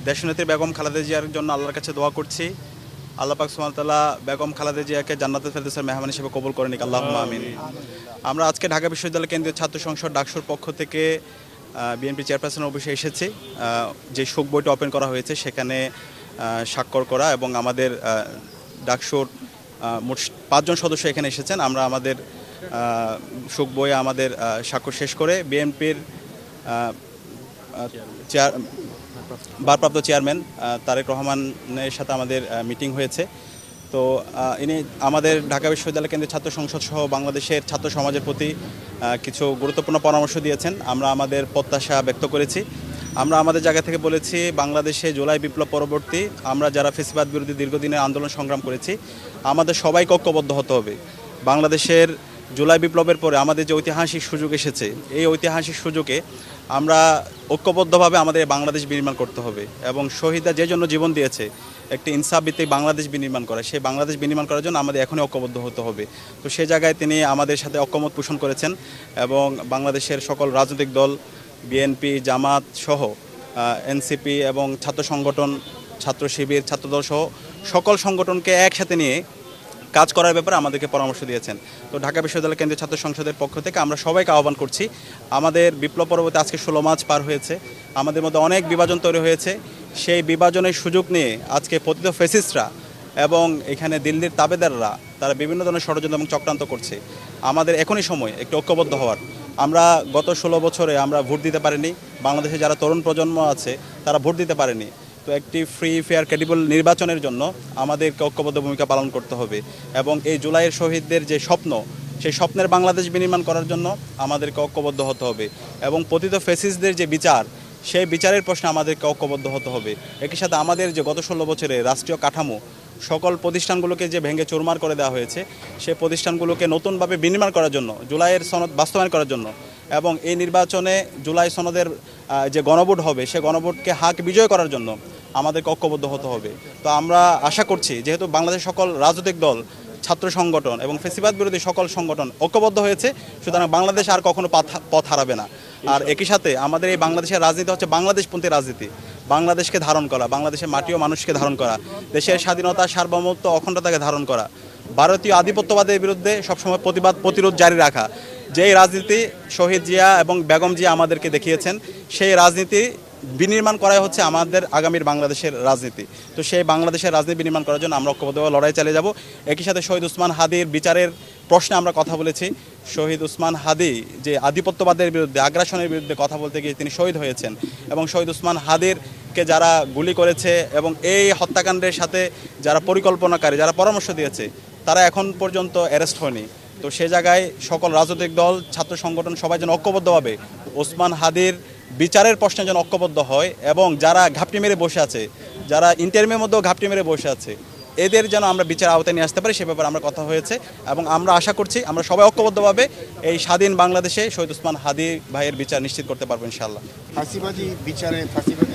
দেশনেত্রী বেগম খালেদা জিয়ার জন্য আল্লাহর কাছে দোয়া করছি। আল্লাহ পাক সুবহানাহু ওয়া তাআলা বেগম খালেদা জিয়াকে জান্নাতুল ফেরদৌসের মেহমান হিসেবে কবুল করে নিক, আল্লাহুম্মা আমিন। আমরা আজকে ঢাকা বিশ্ববিদ্যালয় কেন্দ্রীয় ছাত্র সংসদ ডাকসুর পক্ষ থেকে বিএনপি চেয়ারপারসনের অফিসে এসেছি। যে শোক বইটা ওপেন করা হয়েছে সেখানে স্বাক্ষর করা এবং আমাদের ডাকসুর মোট 5 জন সদস্য এখানে এসেছেন। আমরা আমাদের শোক বইয়ে আমাদের স্বাক্ষর শেষ করে বিএনপির ভারপ্রাপ্ত চেয়ারম্যান তারেক রহমানের সাথে আমাদের মিটিং হয়েছে। তো ইনি আমাদের ঢাকা বিশ্ববিদ্যালয় কেন্দ্রীয় ছাত্র সংসদ সহ বাংলাদেশের ছাত্র সমাজের প্রতি কিছু গুরুত্বপূর্ণ পরামর্শ দিয়েছেন। আমরা আমাদের প্রত্যাশা ব্যক্ত করেছি। আমরা আমাদের জায়গা থেকে বলেছি, বাংলাদেশে জুলাই বিপ্লব পরবর্তী আমরা যারা ফ্যাসিবাদ বিরোধী দীর্ঘদিনের আন্দোলন সংগ্রাম করেছি, আমাদের সবাইকে ঐক্যবদ্ধ হতে হবে। বাংলাদেশের জুলাই বিপ্লবের পরে আমাদের যে ঐতিহাসিক সুযোগ এসেছে, এই ঐতিহাসিক সুযোগে আমরা ঐক্যবদ্ধভাবে আমাদের বাংলাদেশ বিনির্মাণ করতে হবে এবং শহীদরা যে জন্য জীবন দিয়েছে একটি ইনসাফ ভিত্তিক বাংলাদেশ বিনির্মাণ করা, সেই বাংলাদেশ বিনির্মাণ করার জন্য আমাদের এখনই ঐক্যবদ্ধ হতে হবে। তো সেই জায়গায় তিনি আমাদের সাথে ঐক্যমত পোষণ করেছেন এবং বাংলাদেশের সকল রাজনৈতিক দল, বিএনপি, জামাত সহ এনসিপি এবং ছাত্র সংগঠন, ছাত্র শিবির, ছাত্রদল সহ সকল সংগঠনকে একসাথে নিয়ে কাজ করার ব্যাপারে আমাদেরকে পরামর্শ দিয়েছেন। তো ঢাকা বিশ্ববিদ্যালয় কেন্দ্রীয় ছাত্র সংসদের পক্ষ থেকে আমরা সবাইকে আহ্বান করছি, আমাদের বিপ্লব পরবর্তী আজকে 16 মাস পার হয়েছে, আমাদের মধ্যে অনেক বিভাজন তৈরি হয়েছে। সেই বিভাজনের সুযোগ নিয়ে আজকে পতিত ফ্যাসিস্টরা এবং এখানে দিল্লির তাবেদাররা তারা বিভিন্ন ধরনের ষড়যন্ত্র এবং চক্রান্ত করছে। আমাদের এখনই সময় একটু ঐক্যবদ্ধ হওয়ার। আমরা গত 16 বছরে আমরা ভোট দিতে পারিনি, বাংলাদেশে যারা তরুণ প্রজন্ম আছে তারা ভোট দিতে পারেনি। তো একটি ফ্রি, ফেয়ার, ক্রেডিবল নির্বাচনের জন্য আমাদেরকে ঐক্যবদ্ধ ভূমিকা পালন করতে হবে এবং এই জুলাইয়ের শহীদদের যে স্বপ্ন, সেই স্বপ্নের বাংলাদেশ বিনির্মাণ করার জন্য আমাদেরকে ঐক্যবদ্ধ হতে হবে এবং পতিত ফ্যাসিস্টদের যে বিচার, সেই বিচারের প্রশ্নে আমাদেরকে ঐক্যবদ্ধ হতে হবে। একই সাথে আমাদের যে গত 16 বছরে রাষ্ট্রীয় কাঠামো, সকল প্রতিষ্ঠানগুলোকে যে ভেঙে চুরমার করে দেওয়া হয়েছে, সেই প্রতিষ্ঠানগুলোকে নতুনভাবে বিনির্মাণ করার জন্য, জুলাইয়ের সনদ বাস্তবায়ন করার জন্য এবং এই নির্বাচনে জুলাই সনদের যে গণভোট হবে, সেই গণভোটকে হাক বিজয় করার জন্য আমাদেরকে ঐক্যবদ্ধ হতে হবে। তো আমরা আশা করছি, যেহেতু বাংলাদেশের সকল রাজনৈতিক দল, ছাত্র সংগঠন এবং ফ্যাসিবাদ বিরোধী সকল সংগঠন ঐক্যবদ্ধ হয়েছে, সুতরাং বাংলাদেশ আর কখনো পথ হারাবে না। আর একই সাথে আমাদের এই বাংলাদেশের রাজনীতি হচ্ছে বাংলাদেশপন্থী রাজনীতি, বাংলাদেশকে ধারণ করা, বাংলাদেশের মাটি ও মানুষকে ধারণ করা, দেশের স্বাধীনতা, সার্বভৌমত্ব, অখণ্ডতাকে ধারণ করা, ভারতীয় আধিপত্যবাদের বিরুদ্ধে সবসময় প্রতিরোধ জারি রাখা। যেই রাজনীতি শহীদ জিয়া এবং বেগম জিয়া আমাদেরকে দেখিয়েছেন, সেই রাজনীতি বিনির্মাণ করাই হচ্ছে আমাদের আগামীর বাংলাদেশের রাজনীতি। তো সেই বাংলাদেশের রাজনীতি বিনির্মাণ করার জন্য আমরা ঐক্যবদ্ধভাবে লড়াই চালিয়ে যাব। একই সাথে শহীদ ওসমান হাদির বিচারের প্রশ্নে আমরা কথা বলেছি। শহীদ ওসমান হাদি যে আধিপত্যবাদের বিরুদ্ধে, আগ্রাসনের বিরুদ্ধে কথা বলতে গিয়ে তিনি শহীদ হয়েছেন এবং শহীদ ওসমান হাদিরকে যারা গুলি করেছে এবং এই হত্যাকাণ্ডের সাথে যারা পরিকল্পনাকারী, যারা পরামর্শ দিয়েছে, তারা এখন পর্যন্ত অ্যারেস্ট হয়নি। তো সে জায়গায় সকল রাজনৈতিক দল, ছাত্র সংগঠন সবাই যেন ঐক্যবদ্ধভাবে ওসমান হাদির বিচারের প্রশ্নে যেন ঐক্যবদ্ধ হয় এবং যারা ঘাপটি মেরে বসে আছে, যারা ইন্টারভিউর মধ্যেও ঘাপটি মেরে বসে আছে, এদের যেন আমরা বিচার আওতায় নিয়ে আসতে পারি, সে ব্যাপারে আমরা কথা হয়েছে এবং আমরা আশা করছি আমরা সবাই ঐক্যবদ্ধভাবে এই স্বাধীন বাংলাদেশে শহীদ ওসমান হাদি ভাইয়ের বিচার নিশ্চিত করতে পারবো ইনশাআল্লাহ। ফাঁসিবাদী বিচারে ফাঁসিবাদী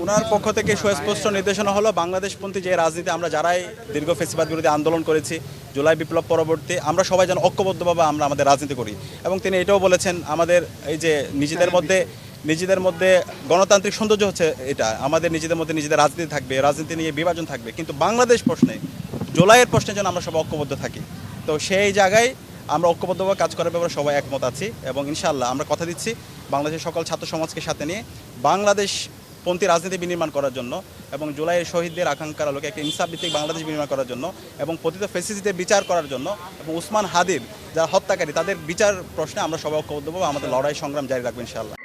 ওনার পক্ষ থেকে সুস্পষ্ট নির্দেশনা হলো, বাংলাদেশপন্থী যে রাজনীতি আমরা যারাই দীর্ঘ ফ্যাসিবাদ বিরোধী আন্দোলন করেছি, জুলাই বিপ্লব পরবর্তী আমরা সবাই যেন ঐক্যবদ্ধভাবে আমরা আমাদের রাজনীতি করি। এবং তিনি এটাও বলেছেন, আমাদের এই যে নিজেদের মধ্যে গণতান্ত্রিক সৌন্দর্য হচ্ছে এটা, আমাদের নিজেদের মধ্যে নিজেদের রাজনীতি থাকবে, রাজনীতি নিয়ে বিভাজন থাকবে, কিন্তু বাংলাদেশ প্রশ্নে, জুলাইয়ের প্রশ্নে যেন আমরা সবাই ঐক্যবদ্ধ থাকি। তো সেই জায়গায় আমরা ঐক্যবদ্ধভাবে কাজ করার ব্যাপারে সবাই একমত আছি এবং ইনশাআল্লাহ আমরা কথা দিচ্ছি বাংলাদেশের সকল ছাত্র সমাজকে সাথে নিয়ে বাংলাদেশপন্থী রাজনীতি বিনির্মাণ করার জন্য এবং জুলাইয়ের শহীদদের আকাঙ্ক্ষার আলোকে একটা ইনসাফ ভিত্তিক বাংলাদেশ বিনির্মাণ করার জন্য এবং পতিত ফ্যাসিস্টদের বিচার করার জন্য এবং ওসমান হাদির যারা হত্যাকারী তাদের বিচার প্রশ্নে আমরা সবাই ঐক্যবদ্ধভাবে আমাদের লড়াই সংগ্রাম জারি রাখবো ইনশাআল্লাহ।